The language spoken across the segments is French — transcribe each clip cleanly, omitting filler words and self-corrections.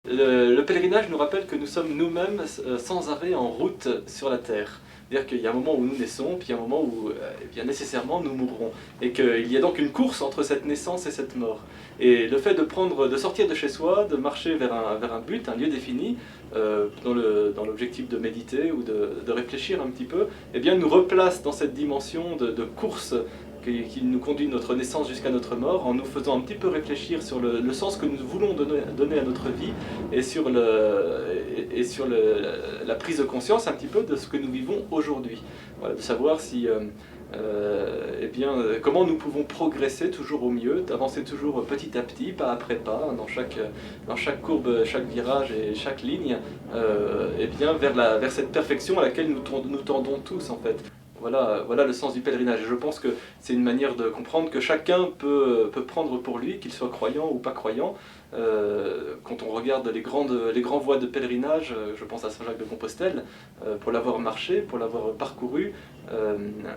Le pèlerinage nous rappelle que nous sommes nous-mêmes sans arrêt en route sur la terre. C'est-à-dire qu'il y a un moment où nous naissons, puis il y a un moment où eh bien, nécessairement nous mourrons. Et qu'il y a donc une course entre cette naissance et cette mort. Et le fait de sortir de chez soi, de marcher vers un but, un lieu défini, dans l'objectif de méditer ou de réfléchir un petit peu, eh bien, nous replace dans cette dimension de course qui nous conduit de notre naissance jusqu'à notre mort, en nous faisant un petit peu réfléchir sur le sens que nous voulons donner à notre vie et sur la prise de conscience un petit peu de ce que nous vivons aujourd'hui. Voilà, de savoir si, eh bien, comment nous pouvons progresser toujours au mieux, d'avancer toujours petit à petit, pas après pas, dans chaque courbe, chaque virage et chaque ligne, eh bien, vers cette perfection à laquelle nous tendons tous en fait. Voilà le sens du pèlerinage. Et je pense que c'est une manière de comprendre que chacun peut prendre pour lui, qu'il soit croyant ou pas croyant. Quand on regarde les grands voies de pèlerinage, je pense à Saint-Jacques-de-Compostelle, pour l'avoir marché, pour l'avoir parcouru,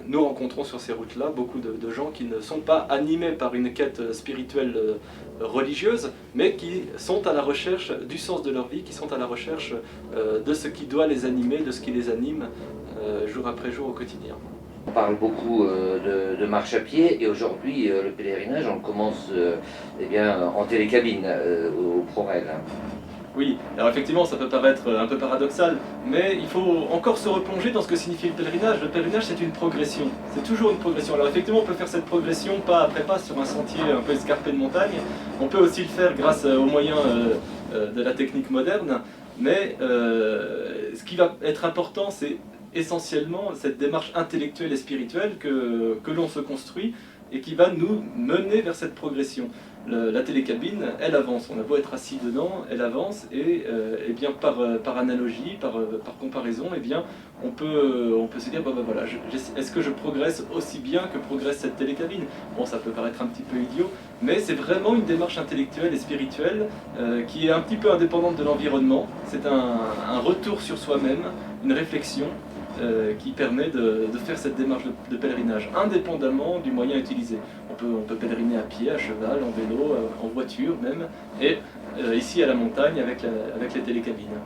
nous rencontrons sur ces routes-là beaucoup de gens qui ne sont pas animés par une quête spirituelle religieuse, mais qui sont à la recherche du sens de leur vie, qui sont à la recherche de ce qui doit les animer, de ce qui les anime jour après jour au quotidien. On parle beaucoup de marche à pied et aujourd'hui le pèlerinage on le commence eh bien, en télécabine au ProRail. Oui, alors effectivement ça peut paraître un peu paradoxal, mais il faut encore se replonger dans ce que signifie le pèlerinage. Le pèlerinage c'est une progression, c'est toujours une progression. Alors effectivement on peut faire cette progression pas après pas sur un sentier un peu escarpé de montagne, on peut aussi le faire grâce aux moyens de la technique moderne, mais ce qui va être important c'est essentiellement cette démarche intellectuelle et spirituelle que l'on se construit et qui va nous mener vers cette progression. La télécabine, elle avance, on a beau être assis dedans, elle avance et eh bien par analogie, par comparaison, eh bien, on peut se dire, bah voilà, est-ce que je progresse aussi bien que progresse cette télécabine? Bon, ça peut paraître un petit peu idiot, mais c'est vraiment une démarche intellectuelle et spirituelle qui est un petit peu indépendante de l'environnement. C'est un retour sur soi-même, une réflexion qui permet de faire cette démarche de pèlerinage, indépendamment du moyen utilisé. On peut pèleriner à pied, à cheval, en vélo, en voiture même, et ici à la montagne avec les télécabines.